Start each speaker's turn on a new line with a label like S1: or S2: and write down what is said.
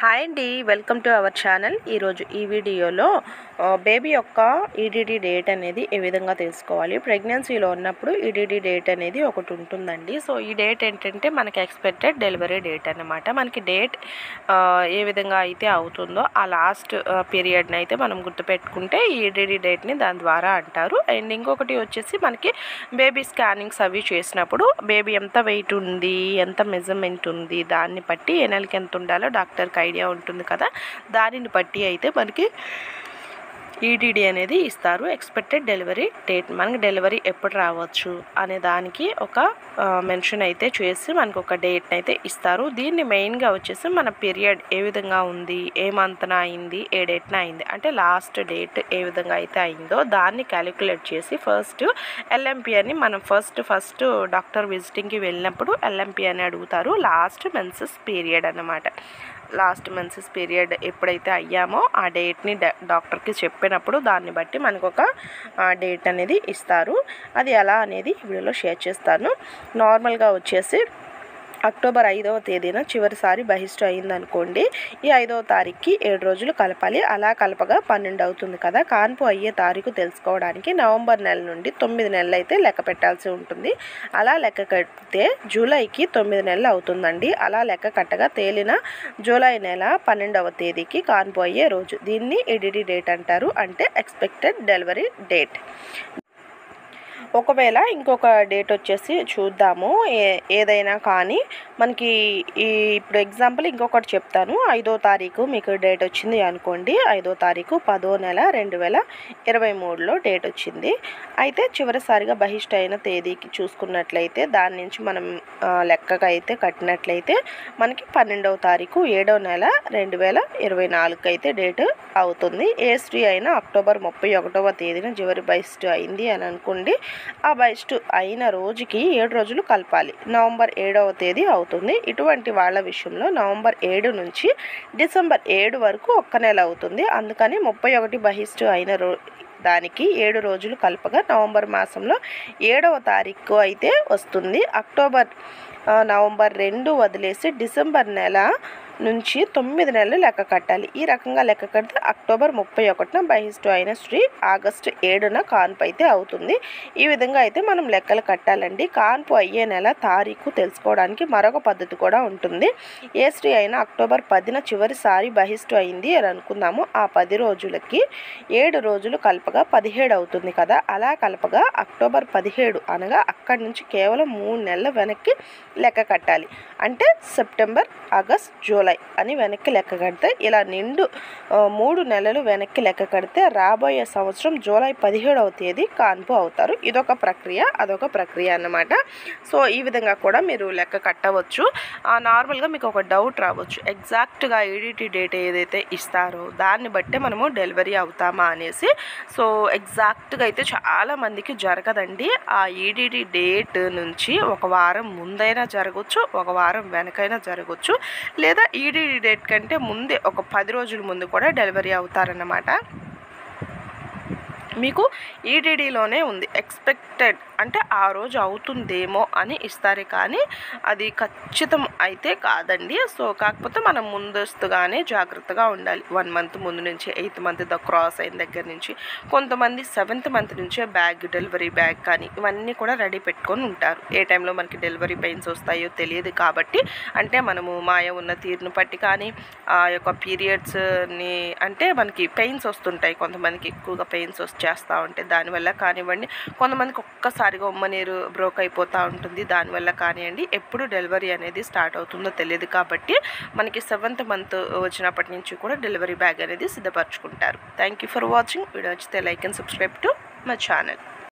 S1: Hi అండి, welcome to our channel. ఈరోజు ఈ వీడియోలో బేబీ యొక్క ఈడీడీ డేట్ అనేది ఏ విధంగా తెలుసుకోవాలి. ప్రెగ్నెన్సీలో ఉన్నప్పుడు ఈడీడీ డేట్ అనేది ఒకటి ఉంటుందండి. సో ఈ డేట్ ఏంటంటే మనకి ఎక్స్పెక్టెడ్ డెలివరీ డేట్ అన్నమాట. మనకి డేట్ ఏ విధంగా అయితే అవుతుందో ఆ లాస్ట్ పీరియడ్ని అయితే మనం గుర్తుపెట్టుకుంటే ఈ ఈడీడీ డేట్ని దాని ద్వారా అంటారు. అండ్ ఇంకొకటి వచ్చేసి మనకి బేబీ స్కానింగ్స్ అవి చేసినప్పుడు బేబీ ఎంత వెయిట్ ఉంది, ఎంత మెజర్మెంట్ ఉంది, దాన్ని బట్టి ఏ నెలకి ఎంత ఉండాలో డాక్టర్కి ఐడియా ఉంటుంది కదా. దానిని బట్టి అయితే మనకి ఈడీడీ అనేది ఇస్తారు. ఎక్స్పెక్టెడ్ డెలివరీ డేట్, మనకి డెలివరీ ఎప్పుడు రావచ్చు అనే దానికి ఒక మెన్షన్ అయితే చేసి మనకు ఒక డేట్ని అయితే ఇస్తారు. దీన్ని మెయిన్గా వచ్చేసి మన పీరియడ్ ఏ విధంగా ఉంది, ఏ మంత్న అయింది, ఏ డేట్న అయింది అంటే లాస్ట్ డేట్ ఏ విధంగా అయితే అయిందో దాన్ని క్యాలిక్యులేట్ చేసి ఫస్ట్ ఎల్ఎంపీ అని మనం ఫస్ట్ డాక్టర్ విజిటింగ్కి వెళ్ళినప్పుడు ఎల్ఎంపీ అని అడుగుతారు. లాస్ట్ మెన్సెస్ పీరియడ్ అన్నమాట. లాస్ట్ మెన్సెస్ పీరియడ్ ఎప్పుడైతే అయ్యామో ఆ డేట్ని డాక్టర్కి చెప్పినప్పుడు దాన్ని బట్టి మనకు ఒక డేట్ అనేది ఇస్తారు. అది ఎలా అనేది వీడియోలో షేర్ చేస్తాను. నార్మల్గా వచ్చేసి అక్టోబర్ 5వ తేదీన చివరిసారి బహిష్టు అయిందనుకోండి, ఈ 5వ తారీఖుకి 7 రోజులు కలపాలి. అలా కలపగా 12 అవుతుంది కదా. కాన్పు అయ్యే తారీఖు తెలుసుకోవడానికి నవంబర్ నెల నుండి 9 నెలలు అయితే లెక్క పెట్టాల్సి ఉంటుంది. అలా లెక్క కడితే జూలైకి 9 నెలలు అవుతుందండి. అలా లెక్క కట్టగా తేలిన జూలై నెల 12వ తేదీకి కాన్పు అయ్యే రోజు. దీన్ని ఈడీడీ డేట్ అంటారు, అంటే ఎక్స్పెక్టెడ్ డెలివరీ డేట్. ఒకవేళ ఇంకొక డేట్ వచ్చేసి చూద్దాము. ఏదైనా కానీ మనకి ఇప్పుడు ఎగ్జాంపుల్ ఇంకొకటి చెప్తాను. 5వ తారీఖు మీకు డేట్ వచ్చింది అనుకోండి. 5వ తారీఖు 10వ నెల 2023లో డేట్ వచ్చింది. అయితే చివరిసారిగా బహిష్టు అయిన తేదీకి చూసుకున్నట్లయితే దాని నుంచి మనం లెక్కగా అయితే కట్టినట్లయితే మనకి 12వ తారీఖు 7వ నెల 2024 అయితే డేట్ అవుతుంది. ఏ స్త్రీ అయినా అక్టోబర్ 31వ తేదీన చివరి బహిష్టు అయింది అని అనుకోండి. ఆ బహిష్టు అయిన రోజుకి 7 రోజులు కలపాలి. నవంబర్ 7వ తేదీ అవుతుంది. ఇటువంటి వాళ్ళ విషయంలో నవంబర్ 7 నుంచి డిసెంబర్ 7 వరకు ఒక్క నెల అవుతుంది. అందుకని 31 బహిష్టు అయిన దానికి 7 రోజులు కలపగా నవంబర్ మాసంలో 7వ తారీఖు అయితే వస్తుంది. నవంబర్ 2 వదిలేసి డిసెంబర్ నెల నుంచి 9 నెలలు లెక్క కట్టాలి. ఈ రకంగా లెక్క కడితే అక్టోబర్ 31న బహిష్టు అయిన స్త్రీ ఆగస్టు 7న కాన్పు అయితే అవుతుంది. ఈ విధంగా అయితే మనం లెక్కలు కట్టాలండి. కాన్పు అయ్యే నెల తారీఖు తెలుసుకోవడానికి మరొక పద్ధతి కూడా ఉంటుంది. ఏ స్త్రీ అయినా అక్టోబర్ 10న చివరిసారి బహిష్టు అయింది అని అనుకుందాము. ఆ 10 రోజులకి 7 రోజులు కలపగా 17 అవుతుంది కదా. అలా కలపగా అక్టోబర్ 17 అనగా అక్కడి నుంచి కేవలం 3 నెలల వెనక్కి లెక్క కట్టాలి. అంటే సెప్టెంబర్, ఆగస్ట్, జూలై అని వెనక్కి లెక్క కడితే ఇలా నిండు 3 నెలలు వెనక్కి లెక్క కడితే రాబోయే సంవత్సరం జూలై 17వ తేదీ కాన్పు అవుతారు. ఇదొక ప్రక్రియ, అదొక ప్రక్రియ అన్నమాట. సో ఈ విధంగా కూడా మీరు లెక్క కట్టవచ్చు. నార్మల్గా మీకు ఒక డౌట్ రావచ్చు, ఎగ్జాక్ట్గా ఈడీటీ డేట్ ఏదైతే ఇస్తారో దాన్ని బట్టే మనము డెలివరీ అవుతామా అనేసి. సో ఎగ్జాక్ట్గా అయితే చాలా మందికి జరగదండి. ఆ ఈడీటీ డేట్ నుంచి ఒక వారం ముందైనా జరగవచ్చు, ఒక వారం వెనకైనా జరగవచ్చు, లేదా ఈడీడీ డేట్ కంటే ముందే ఒక 10 రోజుల ముందు కూడా డెలివరీ అవుతారన్నమాట. మీకు ఈడీడీలోనే ఉంది ఎక్స్పెక్టెడ్, అంటే ఆ రోజు అవుతుందేమో అని ఇస్తారు, కానీ అది ఖచ్చితం అయితే కాదండి. సో కాకపోతే మనం ముందస్తుగానే జాగ్రత్తగా ఉండాలి. 1 మంత్ ముందు నుంచి 8th మంత్ క్రాస్ అయిన దగ్గర నుంచి, కొంతమంది 7th మంత్ నుంచే డెలివరీ బ్యాగ్ కానీ ఇవన్నీ కూడా రెడీ పెట్టుకొని ఉంటారు. ఏ టైంలో మనకి డెలివరీ పెయిన్స్ వస్తాయో తెలియదు కాబట్టి, అంటే మనము మాయ ఉన్న తీరును బట్టి కానీ ఆ యొక్క పీరియడ్స్ని అంటే మనకి పెయిన్స్ వస్తుంటాయి. కొంతమందికి ఎక్కువగా పెయిన్స్ చేస్తూ ఉంటాయి, దానివల్ల కానివ్వండి. కొంతమందికి ఒక్కసారిగా ఉమ్మనీరు బ్రోక్ అయిపోతూ ఉంటుంది, దానివల్ల కానివ్వండి. ఎప్పుడు డెలివరీ అనేది స్టార్ట్ అవుతుందో తెలియదు కాబట్టి మనకి 7th మంత్ వచ్చినప్పటి నుంచి కూడా డెలివరీ బ్యాగ్ అనేది సిద్ధపరచుకుంటారు. Thank you for watching. Video నచ్చితే like and subscribe to my channel.